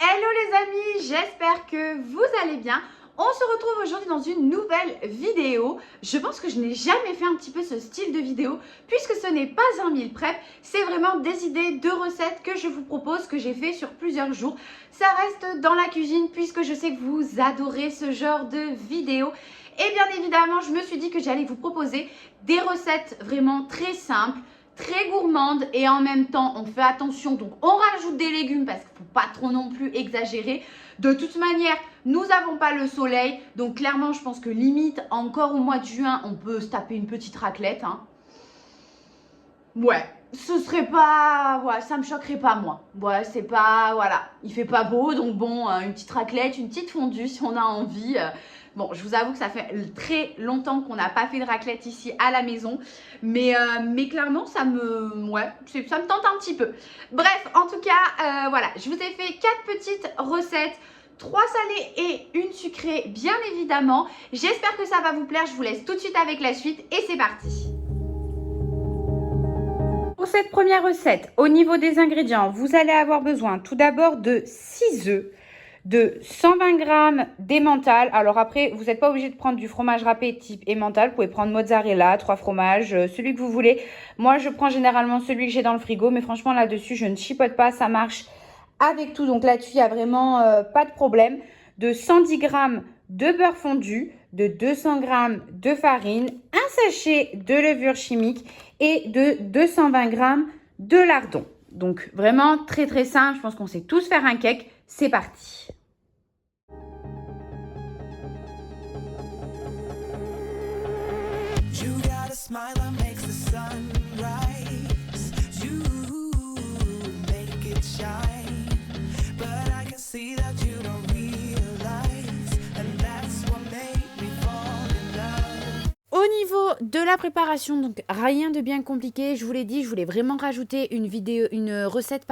Hello les amis, j'espère que vous allez bien. On se retrouve aujourd'hui dans une nouvelle vidéo. Je pense que je n'ai jamais fait un petit peu ce style de vidéo puisque ce n'est pas un meal prep. C'est vraiment des idées de recettes que je vous propose, que j'ai fait sur plusieurs jours. Ça reste dans la cuisine puisque je sais que vous adorez ce genre de vidéo. Et bien évidemment, je me suis dit que j'allais vous proposer des recettes vraiment très simples, très gourmande et en même temps on fait attention, donc on rajoute des légumes parce qu'il ne faut pas trop non plus exagérer. De toute manière, nous n'avons pas le soleil, donc clairement je pense que limite encore au mois de juin on peut se taper une petite raclette, hein. Ouais, ce serait pas, ouais, ça me choquerait pas moi. Ouais, c'est pas, voilà, il fait pas beau, donc bon, une petite raclette, une petite fondue si on a envie. Bon, je vous avoue que ça fait très longtemps qu'on n'a pas fait de raclette ici à la maison, mais clairement ça me, ouais, ça me tente un petit peu. Bref, en tout cas, voilà, je vous ai fait 4 petites recettes. 3 salées et une sucrée, bien évidemment. J'espère que ça va vous plaire. Je vous laisse tout de suite avec la suite et c'est parti. Pour cette première recette, au niveau des ingrédients, vous allez avoir besoin tout d'abord de 6 œufs, de 120 g d'emmental. Alors après, vous n'êtes pas obligé de prendre du fromage râpé type emmental. Vous pouvez prendre mozzarella, 3 fromages, celui que vous voulez. Moi, je prends généralement celui que j'ai dans le frigo. Mais franchement, là-dessus, je ne chipote pas. Ça marche avec tout. Donc là-dessus, il n'y a vraiment pas de problème. De 110 g de beurre fondu, de 200 g de farine, un sachet de levure chimique et de 220 g de lardons. Donc vraiment très très simple, je pense qu'on sait tous faire un cake. C'est parti. You got a smile that makes the sun rise. You make it shine. But I can see that you don't realize. And that's what made me fall in love. Au niveau de la préparation, donc rien de bien compliqué. Je vous l'ai dit, je voulais vraiment rajouter une recette,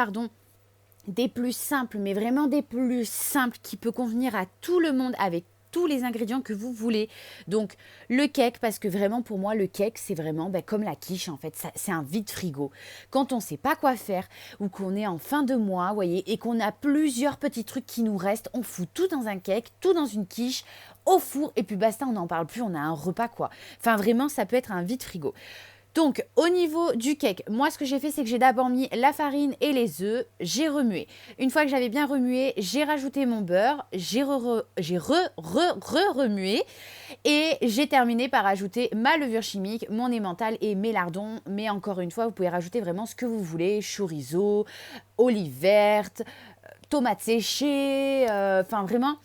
des plus simples, mais vraiment des plus simples qui peut convenir à tout le monde avec tous les ingrédients que vous voulez. Donc le cake, parce que vraiment pour moi le cake c'est vraiment comme la quiche en fait, c'est un vide frigo. Quand on ne sait pas quoi faire ou qu'on est en fin de mois, voyez, et qu'on a plusieurs petits trucs qui nous restent, on fout tout dans un cake, tout dans une quiche, au four et puis basta, on n'en parle plus, on a un repas quoi. Enfin vraiment ça peut être un vide frigo. Donc, au niveau du cake, moi, ce que j'ai fait, c'est que j'ai d'abord mis la farine et les œufs. J'ai remué. Une fois que j'avais bien remué, j'ai rajouté mon beurre. J'ai remué. Et j'ai terminé par ajouter ma levure chimique, mon emmental et mes lardons. Mais encore une fois, vous pouvez rajouter vraiment ce que vous voulez. Chorizo, olive verte, tomates séchées. Enfin, vraiment...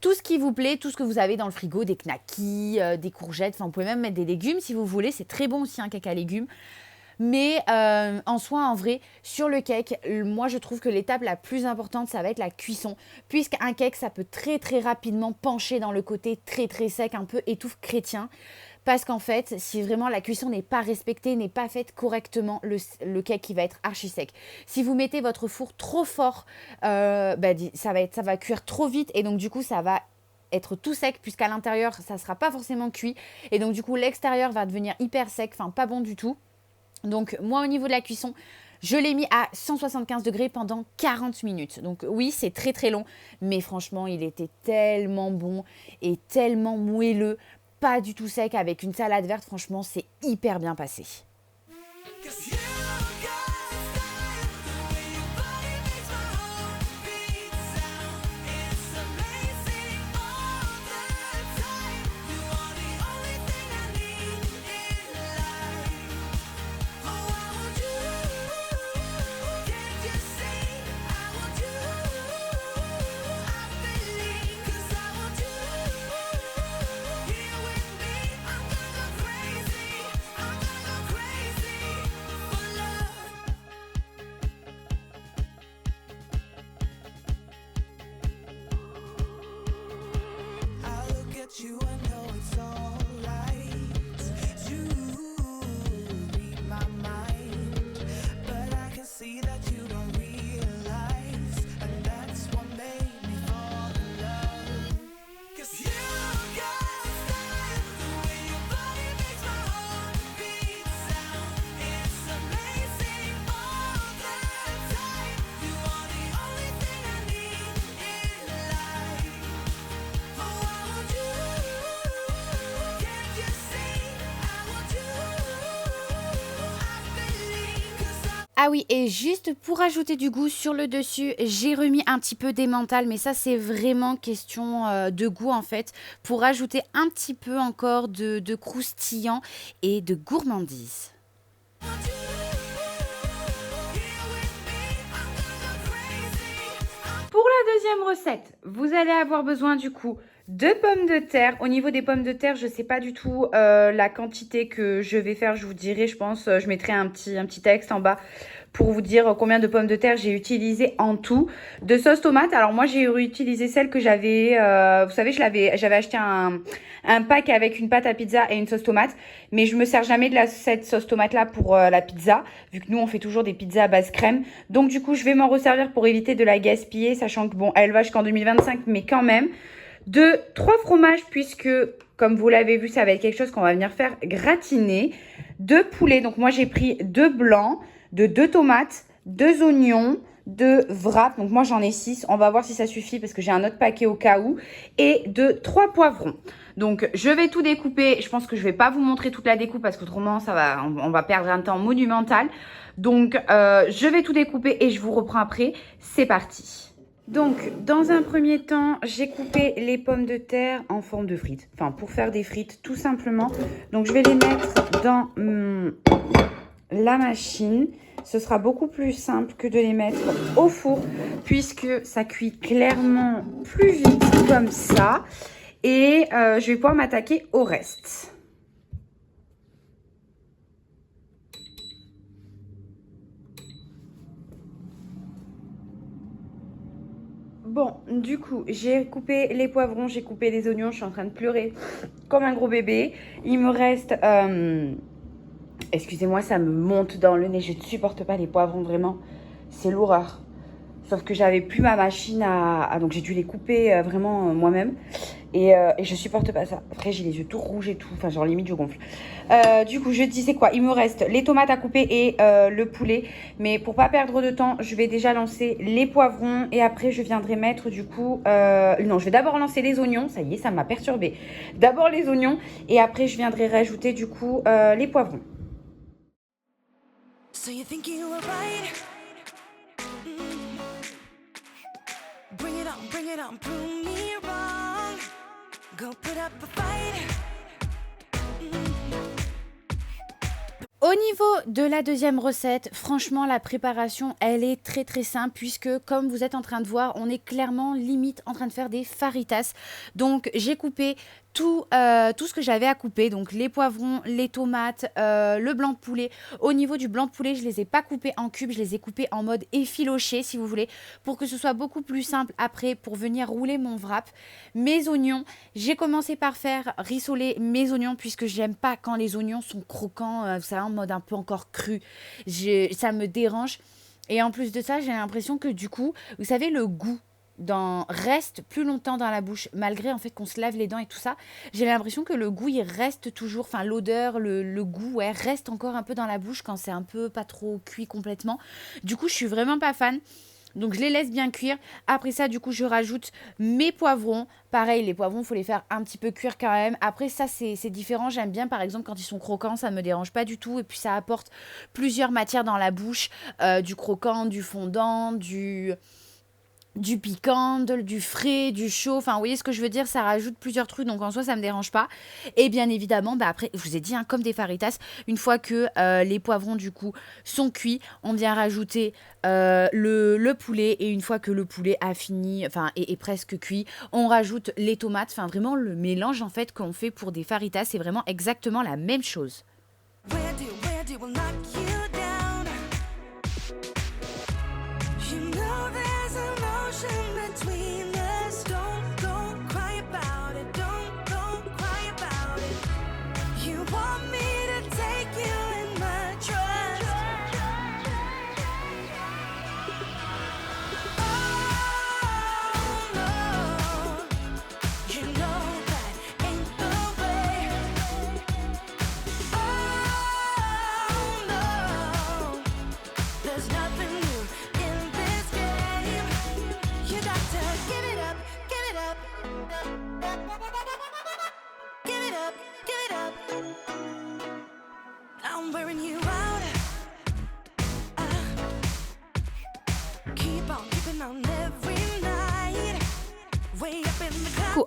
tout ce qui vous plaît, tout ce que vous avez dans le frigo, des knackis, des courgettes, enfin vous pouvez même mettre des légumes si vous voulez, c'est très bon aussi un cake à légumes. Mais en soi, en vrai, sur le cake, moi je trouve que l'étape la plus importante, ça va être la cuisson. Puisqu'un cake, ça peut très très rapidement pencher dans le côté très très sec, un peu étouffe chrétien. Parce qu'en fait, si vraiment la cuisson n'est pas respectée, n'est pas faite correctement, le cake il va être archi sec. Si vous mettez votre four trop fort, ça va cuire trop vite et donc du coup ça va être tout sec puisqu'à l'intérieur ça ne sera pas forcément cuit et donc du coup l'extérieur va devenir hyper sec, enfin pas bon du tout. Donc moi au niveau de la cuisson, je l'ai mis à 175 degrés pendant 40 minutes. Donc oui, c'est très très long, mais franchement, il était tellement bon et tellement moelleux, pas du tout sec, avec une salade verte. Franchement, c'est hyper bien passé. You and know it's alright. You read my mind, but I can see that you don't realize, and that's what made me fall in love. 'Cause you got style, the way your body makes my heart beat sound. It's amazing all the time. You are the only thing I need. Ah oui, et juste pour ajouter du goût sur le dessus, j'ai remis un petit peu d'emmental, mais ça c'est vraiment question de goût en fait, pour ajouter un petit peu encore de croustillant et de gourmandise. Pour la deuxième recette, vous allez avoir besoin du coup de pommes de terre. Au niveau des pommes de terre, je ne sais pas du tout la quantité que je vais faire. Je vous dirai, je pense, je mettrai un petit texte en bas pour vous dire combien de pommes de terre j'ai utilisé en tout. De sauce tomate, alors moi j'ai utilisé celle que j'avais, vous savez, j'avais acheté un pack avec une pâte à pizza et une sauce tomate, mais je me sers jamais de cette sauce tomate là pour la pizza, vu que nous on fait toujours des pizzas à base crème. Donc du coup je vais m'en resservir pour éviter de la gaspiller, sachant que bon, elle va jusqu'en 2025, mais quand même. De 3 fromages, puisque comme vous l'avez vu, ça va être quelque chose qu'on va venir faire gratiner. 2 poulets, donc moi j'ai pris 2 blancs, de 2 tomates, 2 oignons, 2 wraps, donc moi j'en ai 6, on va voir si ça suffit parce que j'ai un autre paquet au cas où, et de 3 poivrons. Donc je vais tout découper, je pense que je ne vais pas vous montrer toute la découpe parce qu'autrement on va perdre un temps monumental. Donc je vais tout découper et je vous reprends après, c'est parti. Donc, dans un premier temps, j'ai coupé les pommes de terre en forme de frites. Enfin, pour faire des frites, tout simplement. Donc, je vais les mettre dans la machine. Ce sera beaucoup plus simple que de les mettre au four, puisque ça cuit clairement plus vite comme ça. Et je vais pouvoir m'attaquer au reste. Bon, du coup, j'ai coupé les poivrons, j'ai coupé les oignons, je suis en train de pleurer comme un gros bébé. Il me reste... excusez-moi, ça me monte dans le nez, je ne supporte pas les poivrons, vraiment. C'est l'horreur. Sauf que j'avais plus ma machine donc j'ai dû les couper vraiment moi-même. Et je supporte pas ça. Après, j'ai les yeux tout rouges et tout. Enfin, genre limite, je gonfle. Du coup, je disais quoi? Il me reste les tomates à couper et le poulet. Mais pour pas perdre de temps, je vais déjà lancer les poivrons. Et après, je viendrai mettre du coup... non, je vais d'abord lancer les oignons. Ça y est, ça m'a perturbée. D'abord les oignons. Et après, je viendrai rajouter du coup les poivrons. So you think you were right? Bring it on, prove me wrong. Go put up a fight. Au niveau de la deuxième recette, franchement, la préparation, elle est très très simple puisque, comme vous êtes en train de voir, on est clairement limite en train de faire des faritas. Donc, j'ai coupé tout ce que j'avais à couper, donc les poivrons, les tomates, le blanc de poulet. Au niveau du blanc de poulet, je les ai pas coupés en cubes, je les ai coupés en mode effiloché si vous voulez, pour que ce soit beaucoup plus simple après pour venir rouler mon wrap. Mes oignons, j'ai commencé par faire rissoler mes oignons puisque j'aime pas quand les oignons sont croquants, vous savez, en mode un peu encore cru. Ça me dérange. Et en plus de ça, j'ai l'impression que du coup, vous savez, le goût reste plus longtemps dans la bouche, malgré en fait qu'on se lave les dents et tout ça. J'ai l'impression que le goût, il reste toujours, enfin l'odeur, le goût, ouais, reste encore un peu dans la bouche quand c'est un peu pas trop cuit complètement. Du coup, je suis vraiment pas fan. Donc, je les laisse bien cuire. Après ça, du coup, je rajoute mes poivrons. Pareil, les poivrons, il faut les faire un petit peu cuire quand même. Après, ça, c'est différent. J'aime bien, par exemple, quand ils sont croquants, ça ne me dérange pas du tout. Et puis, ça apporte plusieurs matières dans la bouche. Du croquant, du fondant, du piquant, du frais, du chaud, enfin vous voyez ce que je veux dire, ça rajoute plusieurs trucs, donc en soi ça me dérange pas. Et bien évidemment, après, je vous ai dit, hein, comme des faritas, une fois que les poivrons du coup sont cuits, on vient rajouter le poulet, et une fois que le poulet a fini, enfin est presque cuit, on rajoute les tomates, enfin vraiment le mélange en fait qu'on fait pour des faritas, c'est vraiment exactement la même chose. I'm wearing you out.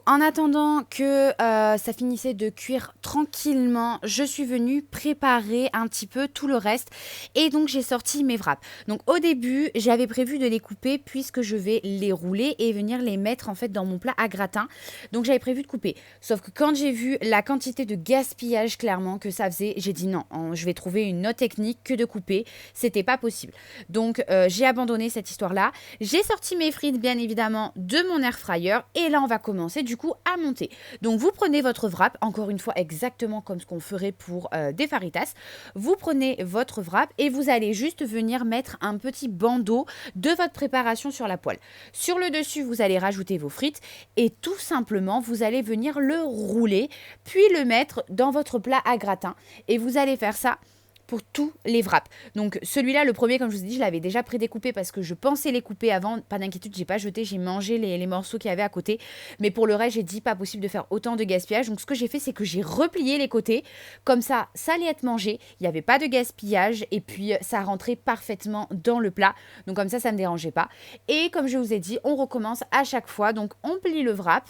En attendant que ça finissait de cuire tranquillement, je suis venue préparer un petit peu tout le reste et donc j'ai sorti mes wraps. Donc au début, j'avais prévu de les couper puisque je vais les rouler et venir les mettre en fait dans mon plat à gratin. Donc j'avais prévu de couper. Sauf que quand j'ai vu la quantité de gaspillage clairement que ça faisait, j'ai dit non, je vais trouver une autre technique que de couper. C'était pas possible. Donc j'ai abandonné cette histoire-là. J'ai sorti mes frites bien évidemment de mon air fryer et là on va commencer du coup à monter. Donc vous prenez votre wrap, encore une fois exactement comme ce qu'on ferait pour des faritas. Vous prenez votre wrap et vous allez juste venir mettre un petit bandeau de votre préparation sur la poêle. Sur le dessus, vous allez rajouter vos frites et tout simplement, vous allez venir le rouler, puis le mettre dans votre plat à gratin. Et vous allez faire ça pour tous les wraps. Donc celui-là, le premier, comme je vous ai dit, je l'avais déjà prédécoupé parce que je pensais les couper avant. Pas d'inquiétude, j'ai pas jeté, j'ai mangé les morceaux qu'il y avait à côté. Mais pour le reste, j'ai dit pas possible de faire autant de gaspillage. Donc ce que j'ai fait, c'est que j'ai replié les côtés. Comme ça, ça allait être mangé. Il n'y avait pas de gaspillage. Et puis, ça rentrait parfaitement dans le plat. Donc comme ça ne me dérangeait pas. Et comme je vous ai dit, on recommence à chaque fois. Donc on plie le wrap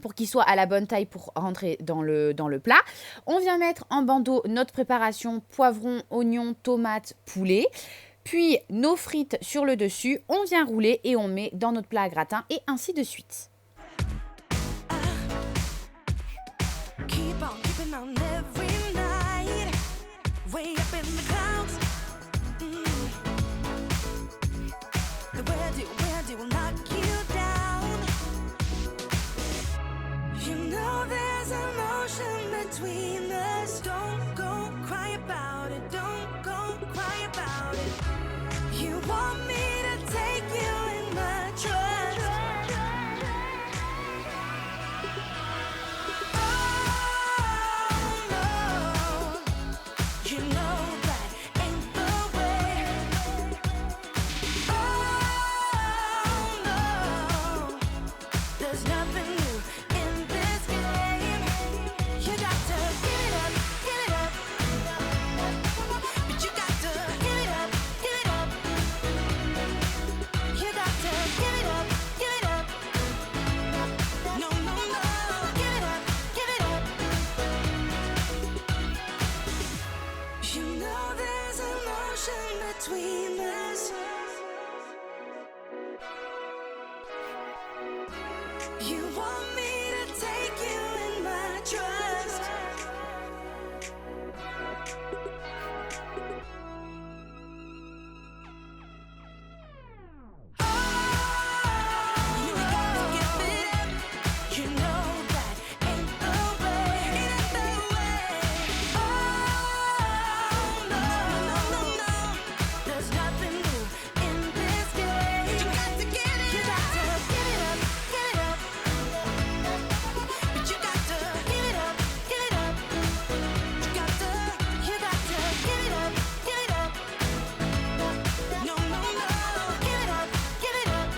pour qu'il soit à la bonne taille pour rentrer dans le plat. On vient mettre en bandeau notre préparation, poivron, oignon, tomate, poulet. Puis nos frites sur le dessus, on vient rouler et on met dans notre plat à gratin et ainsi de suite. Between us, don't go cry about it, don't go cry about it. You want me to take you in my trust. Oh no, you know that ain't the way. Oh no, there's nothing new in this game. You got to give it up, give it up. But you got to give it up, give it up. You got to give it up, give it up. No, no, no, give it up, give it up. You know there's an ocean between us. You want me to take you in my trust. You got to give it up. You know that ain't the way. Ain't the way. Oh no, no, no, no. There's nothing new in this game. You got to get it. You got to give it up, give it up. But you got to give it up, give it up. You got to give it up, give it up. No, no, no, give it up, give it up.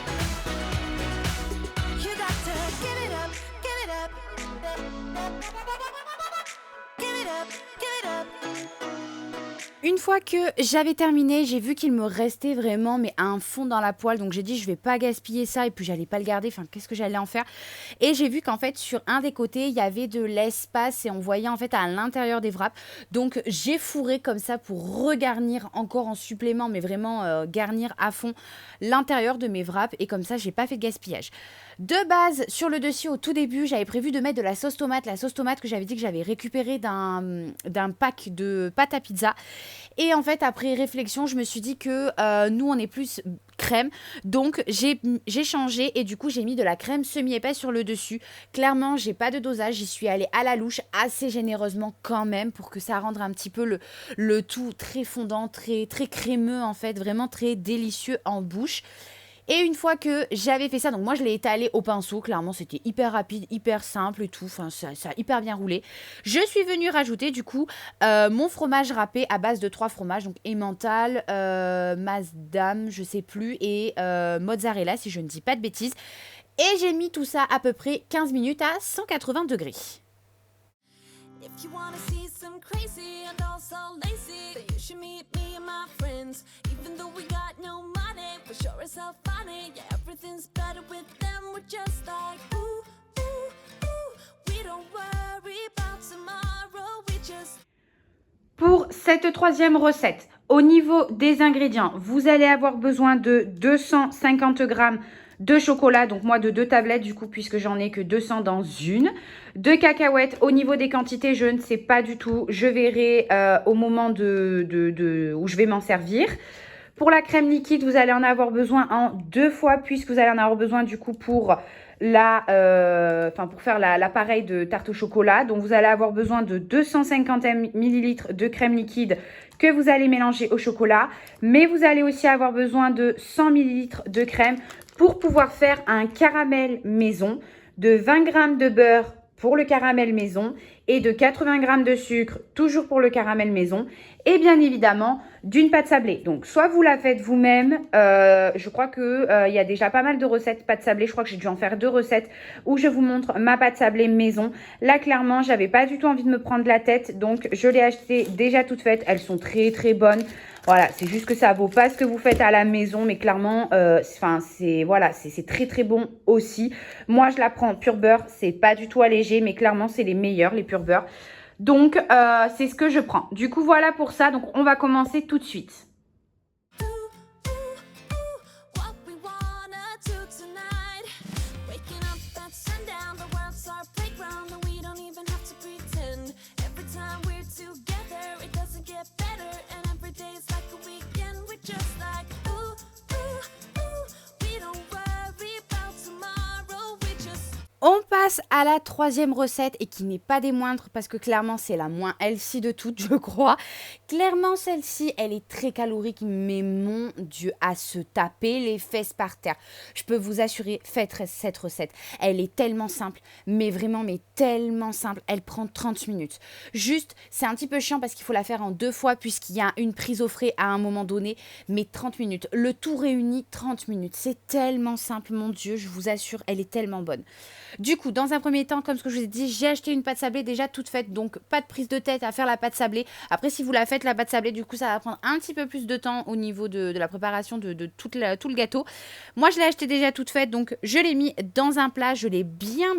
You got to give it up, give it up. Give it up, give it up. Une fois que j'avais terminé, j'ai vu qu'il me restait vraiment mais un fond dans la poêle. Donc j'ai dit je vais pas gaspiller ça et puis j'allais pas le garder. Enfin qu'est-ce que j'allais en faire? Et j'ai vu qu'en fait sur un des côtés il y avait de l'espace et on voyait en fait à l'intérieur des wraps. Donc j'ai fourré comme ça pour regarnir encore en supplément mais vraiment garnir à fond l'intérieur de mes wraps. Et comme ça j'ai pas fait de gaspillage. De base, sur le dessus, au tout début, j'avais prévu de mettre de la sauce tomate. La sauce tomate que j'avais dit que j'avais récupérée d'un pack de pâte à pizza. Et en fait, après réflexion, je me suis dit que nous, on est plus crème. Donc, j'ai changé et du coup, j'ai mis de la crème semi-épaisse sur le dessus. Clairement, j'ai pas de dosage. J'y suis allée à la louche assez généreusement quand même pour que ça rende un petit peu le tout très fondant, très, très crémeux en fait. Vraiment très délicieux en bouche. Et une fois que j'avais fait ça, donc moi je l'ai étalé au pinceau, clairement c'était hyper rapide, hyper simple et tout, enfin ça a hyper bien roulé. Je suis venue rajouter du coup mon fromage râpé à base de 3 fromages, donc emmental, Masdam, je sais plus, et mozzarella si je ne dis pas de bêtises. Et j'ai mis tout ça à peu près 15 minutes à 180 degrés. If you wanna see some crazy and also lazy, then you should meet me and my friends. Even though we got no money, we sure as hell funny. Yeah, everything's better with them. We're just like ooh, ooh, ooh. We don't worry about tomorrow. We just Pour cette troisième recette, au niveau des ingrédients, vous allez avoir besoin de 250 g de chocolat, donc moi de 2 tablettes du coup puisque j'en ai que 200 dans une, de cacahuètes. Au niveau des quantités, je ne sais pas du tout, je verrai au moment où je vais m'en servir. Pour la crème liquide, vous allez en avoir besoin en 2 fois puisque vous allez en avoir besoin du coup pour pour faire l'appareil de tarte au chocolat. Donc vous allez avoir besoin de 250 ml de crème liquide que vous allez mélanger au chocolat. Mais vous allez aussi avoir besoin de 100 ml de crème pour pouvoir faire un caramel maison, de 20 g de beurre pour le caramel maison et de 80 g de sucre, toujours pour le caramel maison, et bien évidemment d'une pâte sablée. Donc soit vous la faites vous-même, je crois que il y a déjà pas mal de recettes pâte sablée, je crois que j'ai dû en faire 2 recettes où je vous montre ma pâte sablée maison. Là clairement j'avais pas du tout envie de me prendre la tête, donc je l'ai achetée déjà toute faite, elles sont très très bonnes. Voilà, c'est juste que ça vaut pas ce que vous faites à la maison, mais clairement, c'est très très bon aussi. Moi, je la prends pur beurre, c'est pas du tout allégé, mais clairement, c'est les meilleurs, les pur beurre. Donc, c'est ce que je prends. Du coup, voilà pour ça. Donc, on va commencer tout de suite. ooh, ooh, ooh. What we wanna do tonight? Waking up at sundown, the world's our playground, and we don't even have to pretend. Every time we're together, it doesn't get better, and every day's like a weekend. We're just like ooh, ooh, ooh. We don't worry about tomorrow. We just On passe à la troisième recette et qui n'est pas des moindres parce que clairement c'est la moins healthy de toutes je crois. Clairement celle-ci elle est très calorique mais mon Dieu à se taper les fesses par terre. Je peux vous assurer faites cette recette. Elle est tellement simple mais vraiment mais tellement simple. Elle prend 30 minutes. Juste c'est un petit peu chiant parce qu'il faut la faire en 2 fois puisqu'il y a une prise au frais à un moment donné mais 30 minutes. Le tout réuni 30 minutes. C'est tellement simple mon Dieu je vous assure elle est tellement bonne. Du coup, dans un premier temps, comme ce que je vous ai dit, j'ai acheté une pâte sablée déjà toute faite. Donc, pas de prise de tête à faire la pâte sablée. Après, si vous la faites, la pâte sablée, du coup, ça va prendre un petit peu plus de temps au niveau de la préparation de tout le gâteau. Moi, je l'ai acheté déjà toute faite. Donc, je l'ai mis dans un plat. Je l'ai bien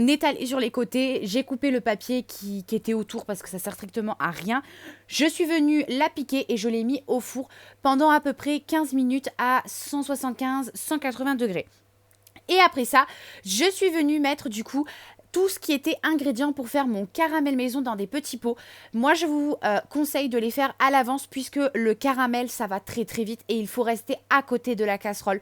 étalé sur les côtés. J'ai coupé le papier qui était autour parce que ça sert strictement à rien. Je suis venue la piquer et je l'ai mis au four pendant à peu près 15 minutes à 175-180 degrés. Et après ça, je suis venue mettre du coup tout ce qui était ingrédients pour faire mon caramel maison dans des petits pots. Moi, je vous conseille de les faire à l'avance puisque le caramel, ça va très très vite et il faut rester à côté de la casserole.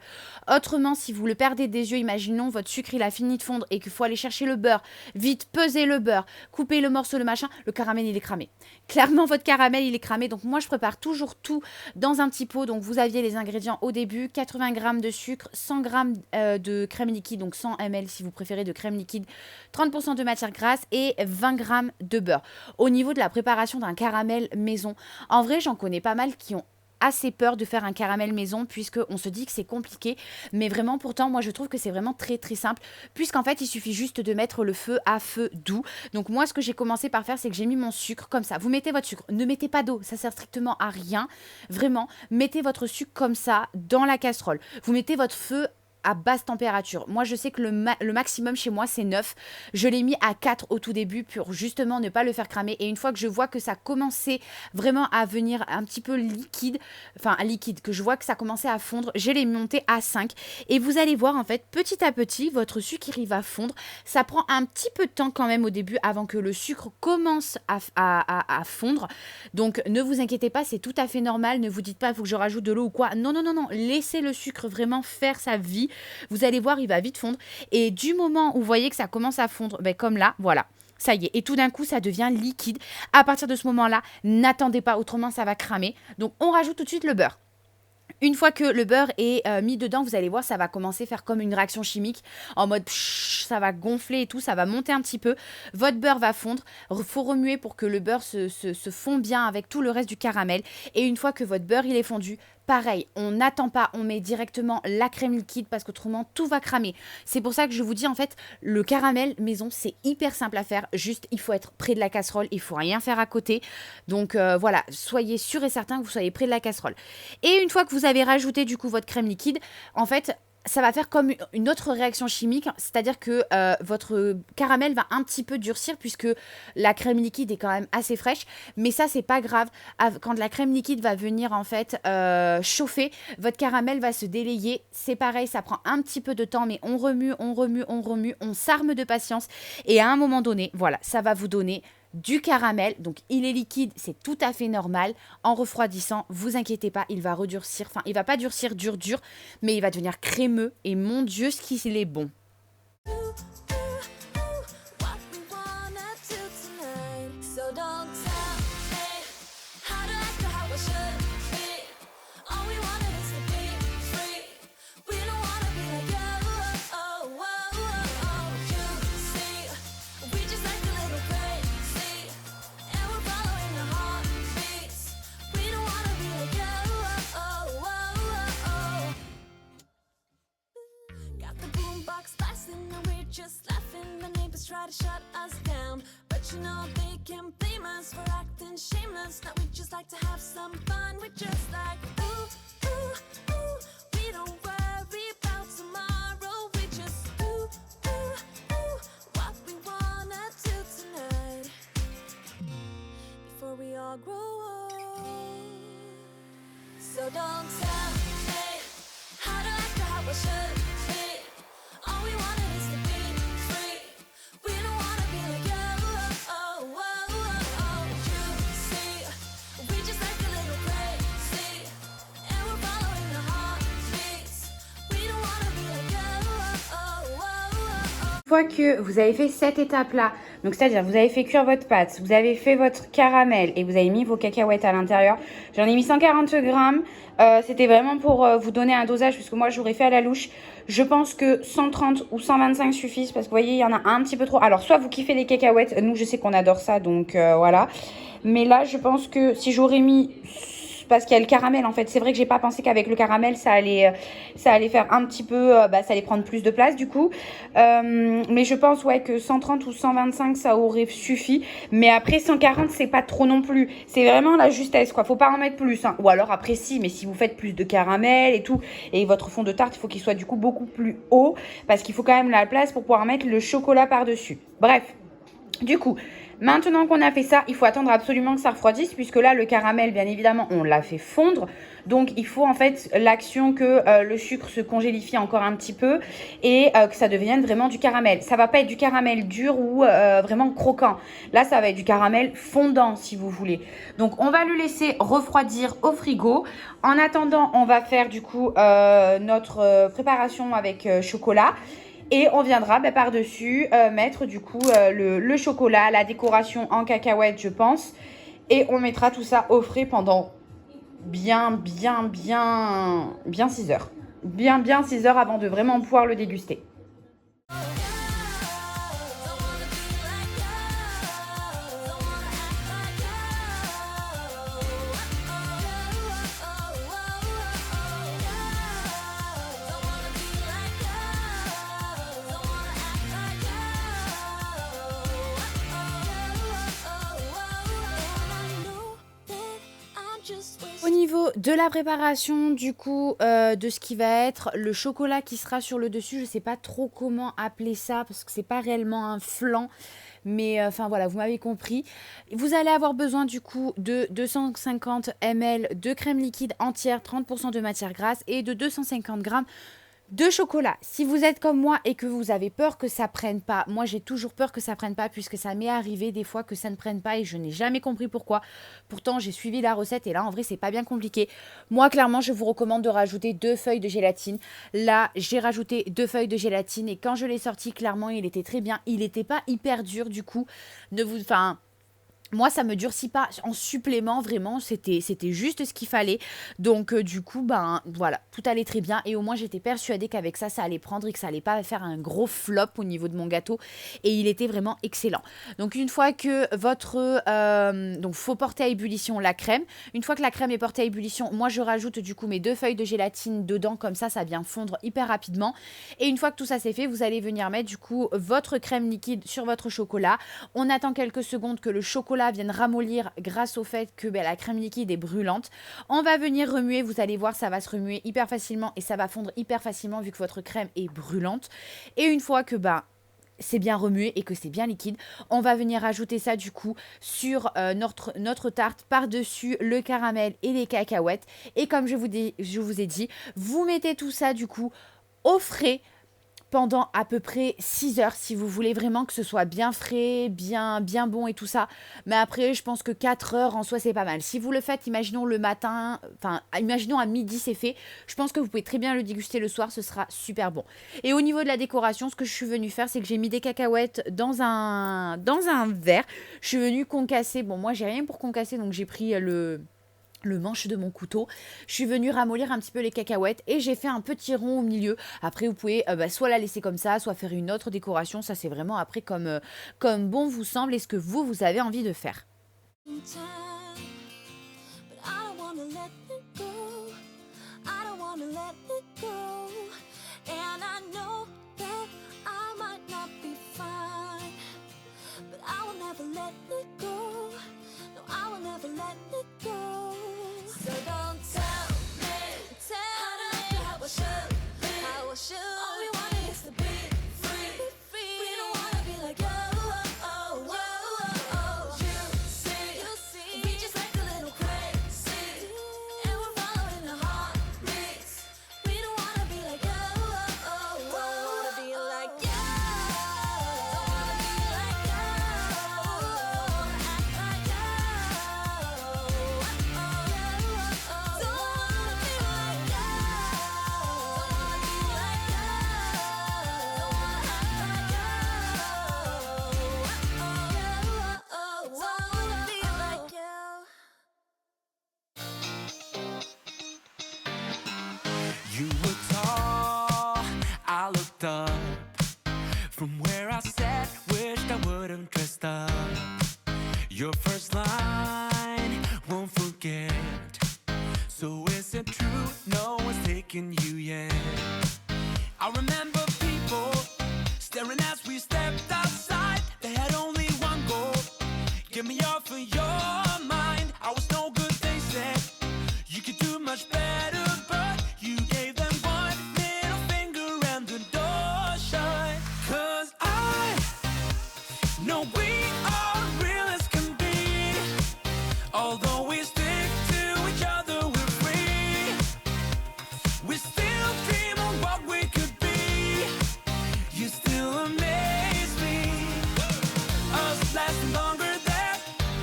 Autrement, si vous le perdez des yeux, imaginons votre sucre, il a fini de fondre et qu'il faut aller chercher le beurre, vite peser le beurre, couper le morceau, le machin, le caramel, il est cramé. Clairement, votre caramel, il est cramé. Donc, moi, je prépare toujours tout dans un petit pot. Donc, vous aviez les ingrédients au début, 80 g de sucre, 100 g de crème liquide, donc 100 ml si vous préférez de crème liquide, 30% de matière grasse et 20 g de beurre. Au niveau de la préparation d'un caramel maison, en vrai, j'en connais pas mal qui ont assez peur de faire un caramel maison puisqu'on se dit que c'est compliqué, mais vraiment pourtant moi je trouve que c'est vraiment très très simple puisqu'en fait il suffit juste de mettre le feu à feu doux. Donc moi ce que j'ai commencé par faire c'est que j'ai mis mon sucre comme ça. Vous mettez votre sucre, ne mettez pas d'eau, ça sert strictement à rien, vraiment mettez votre sucre comme ça dans la casserole. Vous mettez votre feu à basse température. Moi, je sais que le maximum chez moi, c'est 9. Je l'ai mis à 4 au tout début pour justement ne pas le faire cramer. Et une fois que je vois que ça commençait vraiment à venir un petit peu liquide, que je vois que ça commençait à fondre, je l'ai monté à 5. Et vous allez voir, en fait, petit à petit, votre sucre, il va fondre. Ça prend un petit peu de temps quand même au début avant que le sucre commence à fondre. Donc, ne vous inquiétez pas, c'est tout à fait normal. Ne vous dites pas, il faut que je rajoute de l'eau ou quoi. Non, non, non, non. Laissez le sucre vraiment faire sa vie. Vous allez voir, il va vite fondre. Et du moment où vous voyez que ça commence à fondre, comme là, voilà. Ça y est. Et tout d'un coup, ça devient liquide. À partir de ce moment-là, n'attendez pas, autrement ça va cramer. Donc, on rajoute tout de suite le beurre. Une fois que le beurre est mis dedans, vous allez voir, ça va commencer à faire comme une réaction chimique en mode ça va gonfler et tout, ça va monter un petit peu. Votre beurre va fondre. Il faut remuer pour que le beurre se fonde bien avec tout le reste du caramel. Et une fois que votre beurre il est fondu, pareil, on n'attend pas, on met directement la crème liquide parce qu'autrement tout va cramer. C'est pour ça que je vous dis en fait, le caramel maison c'est hyper simple à faire, juste il faut être près de la casserole, il faut rien faire à côté. Donc voilà, soyez sûr et certain que vous soyez près de la casserole. Et une fois que vous avez rajouté du coup votre crème liquide, en fait ça va faire comme une autre réaction chimique, c'est-à-dire que votre caramel va un petit peu durcir puisque la crème liquide est quand même assez fraîche, mais ça c'est pas grave. Quand la crème liquide va venir en fait chauffer, votre caramel va se délayer. C'est pareil, ça prend un petit peu de temps, mais on remue, on remue, on remue, on s'arme de patience et à un moment donné, voilà, ça va vous donner du caramel, donc il est liquide, c'est tout à fait normal. En refroidissant, vous inquiétez pas, il va redurcir, enfin il va pas durcir dur, mais il va devenir crémeux et mon Dieu, ce qu'il est bon. What we wanna do tonight. So don't tell me how to act or how I should be. All we wanted is to be free. We don't wanna be like you. Oh, oh, oh, oh. You see, we just act a little crazy, and we're following our heartbeats. We don't wanna be like you. Oh, oh, oh, oh. Got the boombox blasting and we're just laughing. The neighbors try to shut us down, but you know they can't blame us for acting shameless. Now we just like to have some fun. We're just like ooh, ooh, ooh. We don't worry about tomorrow. We just ooh, ooh, ooh. What we wanna do tonight before we all grow old. So don't tell me how to act or how I should be. All we wanted is to be free. We don't wanna be like you. Oh, oh, oh, oh. You see, we just act a little crazy, and we're following our heartbeats. We don't wanna be like you. Oh, oh, oh, oh. Une fois que vous avez fait cette étape-là, donc c'est-à-dire vous avez fait cuire votre pâte, vous avez fait votre caramel et vous avez mis vos cacahuètes à l'intérieur. J'en ai mis 140 grammes. C'était vraiment pour vous donner un dosage puisque moi j'aurais fait à la louche. Je pense que 130 ou 125 suffisent parce que vous voyez, il y en a un petit peu trop. Alors soit vous kiffez les cacahuètes, nous je sais qu'on adore ça donc voilà. Mais là je pense que si j'aurais mis... Parce qu'il y a le caramel en fait, c'est vrai que j'ai pas pensé qu'avec le caramel ça allait faire un petit peu, ça allait prendre plus de place du coup, mais je pense ouais que 130 ou 125 ça aurait suffi, mais après 140 c'est pas trop non plus, c'est vraiment la justesse quoi, faut pas en mettre plus hein. Ou alors après si, mais si vous faites plus de caramel et tout, et votre fond de tarte il faut qu'il soit du coup beaucoup plus haut, parce qu'il faut quand même la place pour pouvoir mettre le chocolat par dessus. Bref, du coup maintenant qu'on a fait ça, il faut attendre absolument que ça refroidisse puisque là, le caramel, bien évidemment, on l'a fait fondre. Donc, il faut en fait l'action que le sucre se congélifie encore un petit peu et que ça devienne vraiment du caramel. Ça va pas être du caramel dur ou vraiment croquant. Là, ça va être du caramel fondant si vous voulez. Donc, on va le laisser refroidir au frigo. En attendant, on va faire du coup notre préparation avec chocolat. Et on viendra par-dessus mettre du coup le chocolat, la décoration en cacahuètes je pense. Et on mettra tout ça au frais pendant bien 6 heures. Bien 6 heures avant de vraiment pouvoir le déguster. Au niveau de la préparation du coup de ce qui va être le chocolat qui sera sur le dessus, je sais pas trop comment appeler ça parce que c'est pas réellement un flan, mais enfin voilà, vous m'avez compris. Vous allez avoir besoin du coup de 250 ml de crème liquide entière, 30% de matière grasse et de 250 grammes de chocolat. Si vous êtes comme moi et que vous avez peur que ça prenne pas, moi j'ai toujours peur que ça prenne pas puisque ça m'est arrivé des fois que ça ne prenne pas et je n'ai jamais compris pourquoi. Pourtant j'ai suivi la recette et là en vrai c'est pas bien compliqué. Moi clairement je vous recommande de rajouter 2 feuilles de gélatine. Là j'ai rajouté 2 feuilles de gélatine et quand je l'ai sorti clairement il était très bien. Il n'était pas hyper dur du coup. Moi, ça me durcit pas en supplément, vraiment, c'était juste ce qu'il fallait. Donc, du coup, ben voilà, tout allait très bien. Et au moins, j'étais persuadée qu'avec ça, ça allait prendre et que ça allait pas faire un gros flop au niveau de mon gâteau. Et il était vraiment excellent. Donc, une fois que donc, faut porter à ébullition la crème. Une fois que la crème est portée à ébullition, moi, je rajoute du coup mes 2 feuilles de gélatine dedans. Comme ça vient fondre hyper rapidement. Et une fois que tout ça c'est fait, vous allez venir mettre du coup votre crème liquide sur votre chocolat. On attend quelques secondes que le chocolat vienne ramollir grâce au fait que la crème liquide est brûlante. On va venir remuer, vous allez voir, ça va se remuer hyper facilement et ça va fondre hyper facilement vu que votre crème est brûlante. Et une fois que c'est bien remué et que c'est bien liquide, on va venir ajouter ça du coup sur notre tarte, par-dessus le caramel et les cacahuètes. Et comme je vous ai dit, vous mettez tout ça du coup au frais pendant à peu près 6 heures si vous voulez vraiment que ce soit bien frais, bien bon et tout ça. Mais après, je pense que 4 heures en soi, c'est pas mal. Si vous le faites, imaginons le matin, imaginons à midi, c'est fait. Je pense que vous pouvez très bien le déguster le soir, ce sera super bon. Et au niveau de la décoration, ce que je suis venue faire, c'est que j'ai mis des cacahuètes dans un verre. Je suis venue concasser. Bon, moi, j'ai rien pour concasser, donc j'ai pris le manche de mon couteau. Je suis venue ramollir un petit peu les cacahuètes et j'ai fait un petit rond au milieu. Après, vous pouvez soit la laisser comme ça, soit faire une autre décoration. Ça, c'est vraiment après comme bon vous semble et ce que vous avez envie de faire. time, but I don't wanna let it go. I don't wanna let it go. And I know that I might not be fine, but I will never let it go. No, I will never let it go. So don't tell me how I should be. How I should. All we want is to be free. We don't wanna be like you. We just like a little crazy, and we're following the heartbeats. We don't wanna be like you. Don't wanna be like you. Don't wanna be like you. Act like you. Don't wanna be like you. Don't wanna be like you. Don't wanna act like you. You were tall, I looked up. From where I sat, wished I would've dressed up. Your first line, won't forget. So is it true, no one's taking you yet? I remember people staring as we stepped outside. They had only one goal, get me off of your mind. I was no good, they said. You could do much better, but you gave them one middle finger and the door shut. 'Cause I know we are real as can be. Although we stick to each other, we're free. We still dream of what we could be. You still amaze me. Us lasting longer than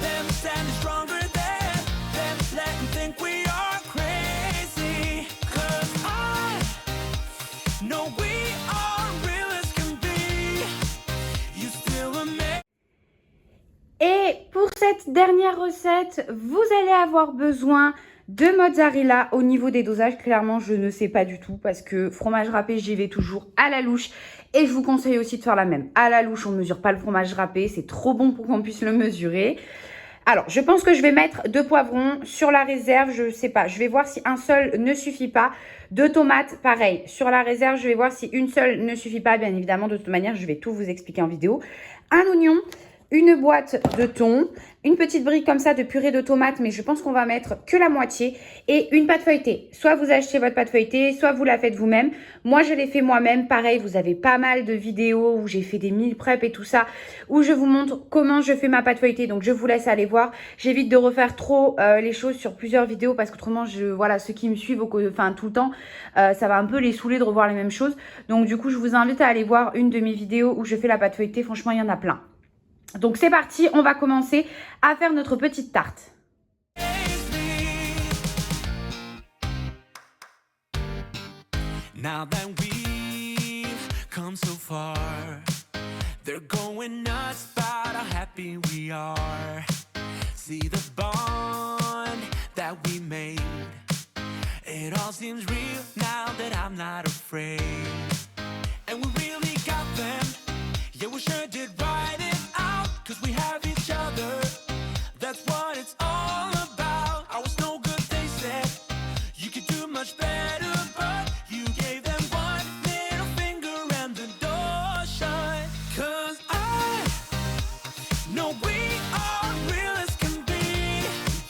them, standing stronger than them. Let them think we are crazy. 'Cause I know we are real as can be. You still amaze. Et pour cette dernière recette, vous allez avoir besoin de mozzarella. Au niveau des dosages, clairement, je ne sais pas du tout parce que fromage râpé, j'y vais toujours à la louche. Et je vous conseille aussi de faire la même. À la louche, on ne mesure pas le fromage râpé. C'est trop bon pour qu'on puisse le mesurer. Alors, je pense que je vais mettre 2 poivrons sur la réserve. Je ne sais pas. Je vais voir si un seul ne suffit pas. 2 tomates, pareil. Sur la réserve, je vais voir si une seule ne suffit pas. Bien évidemment, de toute manière, je vais tout vous expliquer en vidéo. Un oignon. Une boîte de thon, une petite brique comme ça de purée de tomates, mais je pense qu'on va mettre que la moitié, et une pâte feuilletée. Soit vous achetez votre pâte feuilletée, soit vous la faites vous-même. Moi, je l'ai fait moi-même. Pareil, vous avez pas mal de vidéos où j'ai fait des meal prep et tout ça, où je vous montre comment je fais ma pâte feuilletée. Donc, je vous laisse aller voir. J'évite de refaire trop les choses sur plusieurs vidéos parce qu'autrement, voilà, ceux qui me suivent tout le temps, ça va un peu les saouler de revoir les mêmes choses. Donc, du coup, je vous invite à aller voir une de mes vidéos où je fais la pâte feuilletée. Franchement, il y en a plein. Donc c'est parti, on va commencer à faire notre petite tarte. Now that we've come so far, they're going nuts about how happy we are. see the bond that we made. It all seems real now that I'm not afraid. And we really got them. Yeah, we sure did write it out. 'Cause we have each other. That's what it's all about. I was no good, they said. You could do much better, but you gave them one little finger and the door shut. 'Cause I know we are real as can be.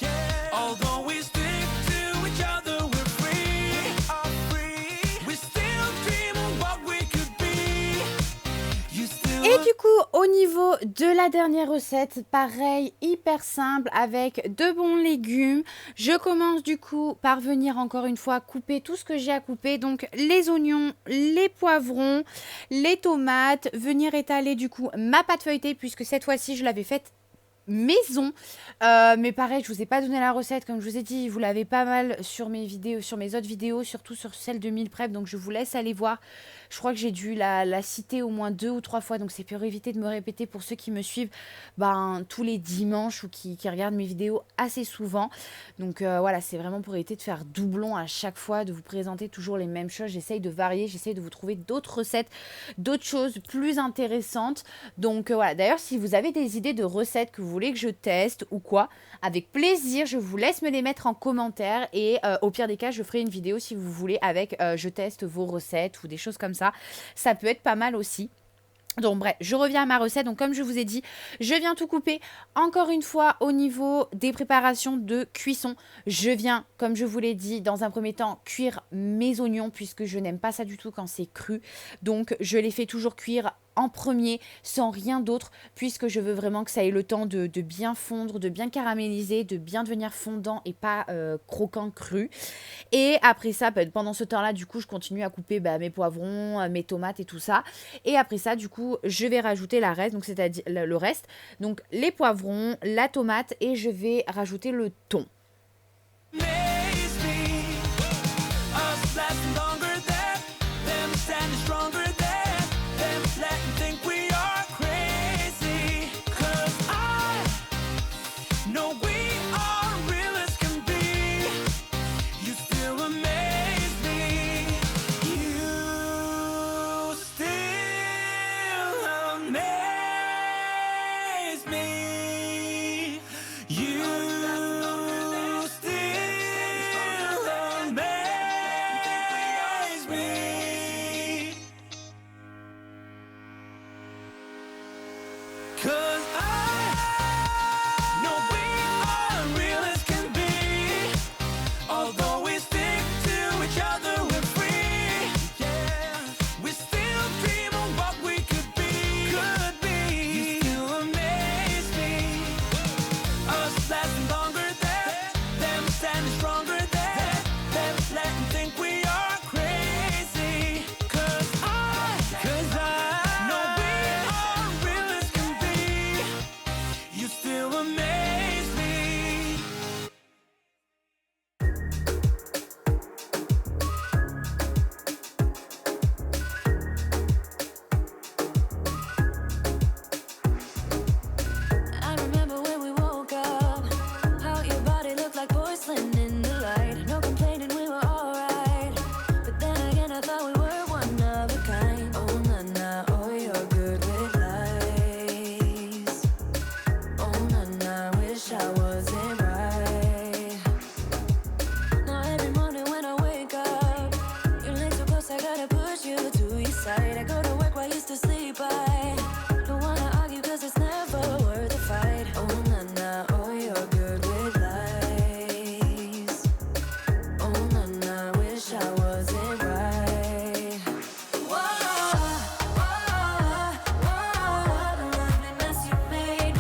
Yeah. Although we stick to each other, we're free. Are free. We still dream of what we could be. You still Et du coup, au niveau de la dernière recette, pareil, hyper simple avec de bons légumes. Je commence du coup par venir encore une fois couper tout ce que j'ai à couper. Donc les oignons, les poivrons, les tomates, venir étaler du coup ma pâte feuilletée puisque cette fois-ci je l'avais faite maison. Mais pareil, je vous ai pas donné la recette, comme je vous ai dit, vous l'avez pas mal sur mes vidéos, sur mes autres vidéos, surtout sur celle de Meal Prep, donc je vous laisse aller voir. Je crois que j'ai dû la citer au moins 2 ou 3 fois, donc c'est pour éviter de me répéter pour ceux qui me suivent tous les dimanches ou qui regardent mes vidéos assez souvent. Donc voilà, c'est vraiment pour éviter de faire doublon à chaque fois, de vous présenter toujours les mêmes choses. J'essaye de varier, j'essaye de vous trouver d'autres recettes, d'autres choses plus intéressantes. Donc voilà, d'ailleurs, si vous avez des idées de recettes que vous voulez que je teste ou quoi, avec plaisir, je vous laisse me les mettre en commentaire et au pire des cas, je ferai une vidéo si vous voulez avec je teste vos recettes ou des choses comme ça. Ça peut être pas mal aussi. Donc bref, je reviens à ma recette. Donc comme je vous ai dit, je viens tout couper. Encore une fois, au niveau des préparations de cuisson, je viens, comme je vous l'ai dit, dans un premier temps, cuire mes oignons puisque je n'aime pas ça du tout quand c'est cru. Donc je les fais toujours cuire en premier, sans rien d'autre, puisque je veux vraiment que ça ait le temps de bien fondre, de bien caraméliser, de bien devenir fondant et pas croquant cru. Et après ça, pendant ce temps-là, du coup, je continue à couper mes poivrons, mes tomates et tout ça. Et après ça, du coup, je vais rajouter la reste, donc c'est-à-dire le reste. Donc les poivrons, la tomate et je vais rajouter le thon. amaze me. Us lasting longer than them, standing stronger than them, letting think we are crazy. 'Cause I know we are real as can be. You still amaze me. You still amaze me. You still amaze me. 'Cause I know we are real as can be. Although we stick to each other, we're free. Yeah, we still dream of what we could be. You still amaze me. Us lasting longer than them, standing stronger than them, letting think we are crazy. 'Cause I know we are real as can be. You still amaze me. I remember when we woke up, how your body looked like porcelain in the light. No complaining, we were alright. But then again, I thought we were one of a kind. Oh, na na, oh, you're good with lies. Oh, na na, wish I wasn't right. Now every morning when I wake up, you're laying so close, I gotta push you to your side. I go to work while you still sleep. I don't wanna argue 'cause it's never worth a fight. Oh, na na, oh, you're good with lies. Oh, na na, wish I wasn't right. Whoa, whoa, whoa, the lovely mess you made.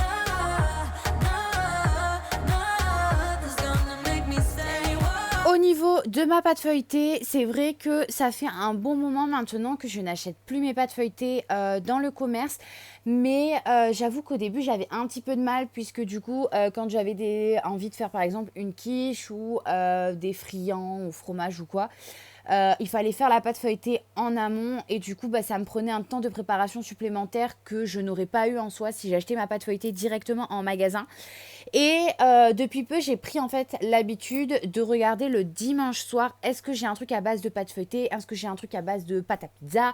Nothing's gonna make me say whoa. Au niveau de ma pâte feuilletée, c'est vrai que ça fait un bon moment maintenant que je n'achète plus mes pâtes feuilletées dans le commerce. Mais j'avoue qu'au début, j'avais un petit peu de mal puisque du coup, quand j'avais envie de faire par exemple une quiche ou des friands au fromage ou quoi, il fallait faire la pâte feuilletée en amont et du coup ça me prenait un temps de préparation supplémentaire que je n'aurais pas eu en soi si j'achetais ma pâte feuilletée directement en magasin. Et depuis peu, j'ai pris en fait l'habitude de regarder le dimanche soir, est-ce que j'ai un truc à base de pâte feuilletée, est-ce que j'ai un truc à base de pâte à pizza,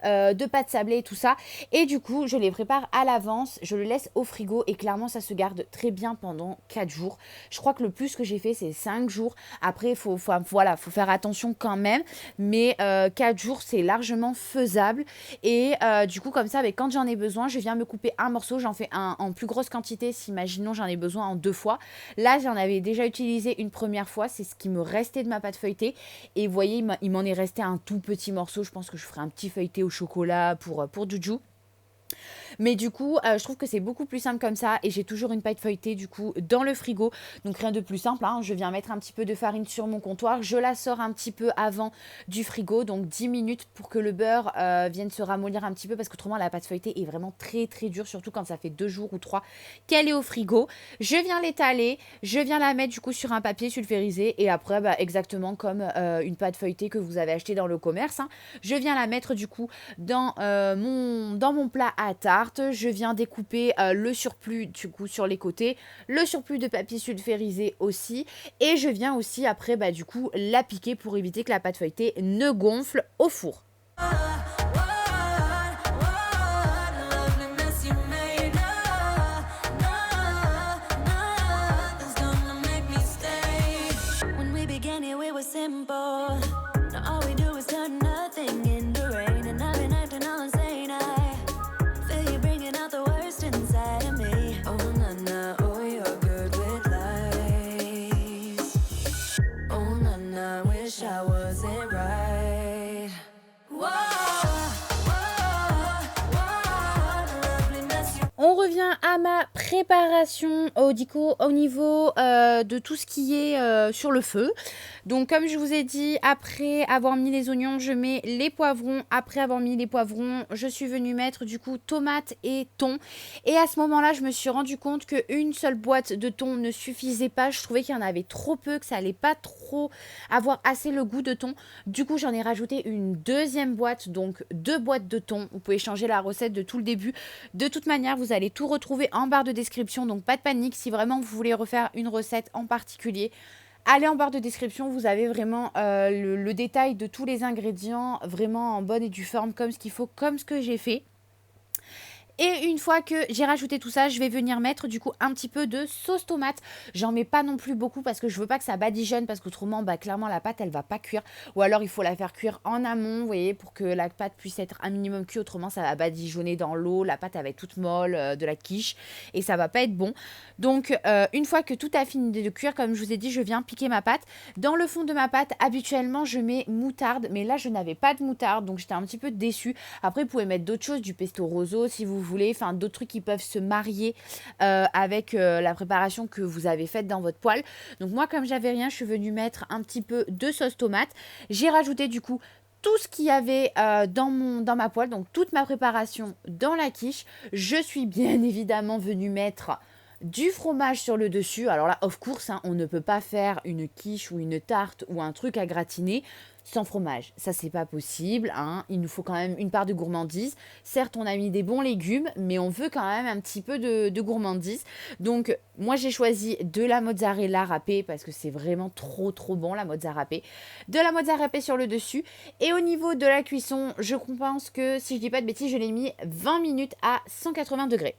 de pâte sablée, tout ça. Et du coup, je les prépare à l'avance, je le laisse au frigo et clairement, ça se garde très bien pendant 4 jours. Je crois que le plus que j'ai fait, c'est 5 jours. Après, faut faire attention quand même, mais 4 jours, c'est largement faisable. Et du coup, comme ça, quand j'en ai besoin, je viens me couper un morceau, j'en fais un en plus grosse quantité, si imaginons j'en ai besoin en 2 fois. Là, j'en avais déjà utilisé une première fois, c'est ce qui me restait de ma pâte feuilletée. Et vous voyez, il m'en est resté un tout petit morceau. Je pense que je ferai un petit feuilleté au chocolat pour Juju. Mais du coup, je trouve que c'est beaucoup plus simple comme ça et j'ai toujours une pâte feuilletée du coup dans le frigo. Donc rien de plus simple, hein. Je viens mettre un petit peu de farine sur mon comptoir. Je la sors un petit peu avant du frigo, donc 10 minutes pour que le beurre vienne se ramollir un petit peu parce qu'autrement la pâte feuilletée est vraiment très très dure, surtout quand ça fait 2 jours ou 3 qu'elle est au frigo. Je viens l'étaler, je viens la mettre du coup sur un papier sulfurisé et après exactement comme une pâte feuilletée que vous avez achetée dans le commerce, hein. Je viens la mettre du coup dans mon plat à tarte. Je viens découper le surplus du coup sur les côtés, le surplus de papier sulfurisé aussi et je viens aussi après du coup la piquer pour éviter que la pâte feuilletée ne gonfle au four. When we began it, we were simple. Now all we do is turn nothing into rain, and I've been acting all insane. I feel you bringing out the worst inside of me. Oh na na, oh you're good with lies. Oh na na, wish I wasn't right. Whoa, whoa, whoa, the lovely mess you. On revient à ma préparation au niveau de tout ce qui est sur le feu. Donc comme je vous ai dit, après avoir mis les oignons, je mets les poivrons. Après avoir mis les poivrons, je suis venue mettre du coup tomates et thon. Et à ce moment-là, je me suis rendu compte qu'une seule boîte de thon ne suffisait pas. Je trouvais qu'il y en avait trop peu, que ça allait pas trop avoir assez le goût de thon. Du coup, j'en ai rajouté une deuxième boîte, donc 2 boîtes de thon. Vous pouvez changer la recette de tout le début. De toute manière, vous allez tout retrouver en barre de description, donc pas de panique. Si vraiment vous voulez refaire une recette en particulier, allez en barre de description, vous avez vraiment le détail de tous les ingrédients, vraiment en bonne et due forme, comme ce qu'il faut, comme ce que j'ai fait. Et une fois que j'ai rajouté tout ça, je vais venir mettre du coup un petit peu de sauce tomate. J'en mets pas non plus beaucoup parce que je veux pas que ça badigeonne, parce qu'autrement clairement la pâte elle va pas cuire. Ou alors il faut la faire cuire en amont, vous voyez, pour que la pâte puisse être un minimum cuite. Autrement ça va badigeonner dans l'eau, la pâte elle va être toute molle, de la quiche et ça va pas être bon. Donc une fois que tout a fini de cuire, comme je vous ai dit, je viens piquer ma pâte. Dans le fond de ma pâte, habituellement je mets moutarde, mais là je n'avais pas de moutarde, donc j'étais un petit peu déçue. Après vous pouvez mettre d'autres choses, du pesto rosso si vous voulez, enfin d'autres trucs qui peuvent se marier avec la préparation que vous avez faite dans votre poêle. Donc moi comme j'avais rien, je suis venue mettre un petit peu de sauce tomate. J'ai rajouté du coup tout ce qu'il y avait dans ma poêle, donc toute ma préparation dans la quiche. Je suis bien évidemment venue mettre du fromage sur le dessus. Alors là, of course, hein, on ne peut pas faire une quiche ou une tarte ou un truc à gratiner sans fromage. Ça, c'est pas possible, hein. Il nous faut quand même une part de gourmandise. Certes, on a mis des bons légumes, mais on veut quand même un petit peu de gourmandise. Donc, moi, j'ai choisi de la mozzarella râpée parce que c'est vraiment trop bon, la mozzarella râpée. De la mozzarella râpée sur le dessus. Et au niveau de la cuisson, je pense que, si je dis pas de bêtises, je l'ai mis 20 minutes à 180 degrés.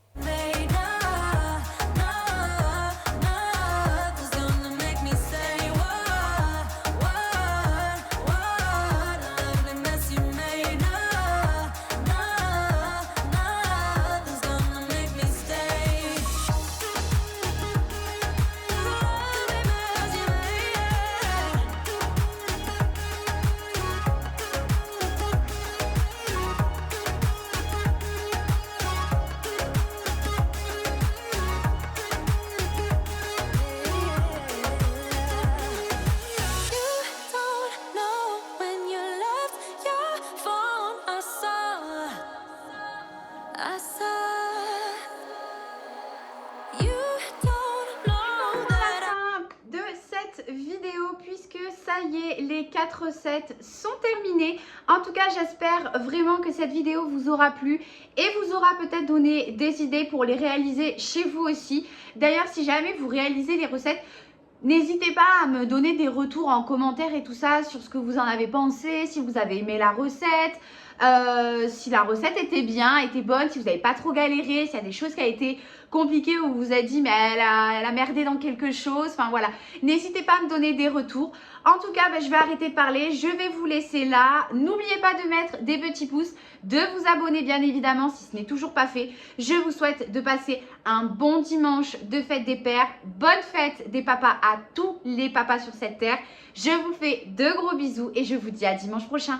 parler, les 4 recettes sont terminées. En tout cas, j'espère vraiment que cette vidéo vous aura plu et vous aura peut-être donné des idées pour les réaliser chez vous aussi. D'ailleurs, si jamais vous réalisez les recettes, n'hésitez pas à me donner des retours en commentaire et tout ça sur ce que vous en avez pensé, si vous avez aimé la recette, si la recette était bien, était bonne, si vous n'avez pas trop galéré, s'il y a des choses qui ont été compliquées où vous vous êtes dit mais elle a merdé dans quelque chose. Enfin voilà, n'hésitez pas à me donner des retours. En tout cas, je vais arrêter de parler, je vais vous laisser là. N'oubliez pas de mettre des petits pouces, de vous abonner bien évidemment si ce n'est toujours pas fait. Je vous souhaite de passer un bon dimanche de fête des pères. Bonne fête des papas à tous les papas sur cette terre. Je vous fais de gros bisous et je vous dis à dimanche prochain.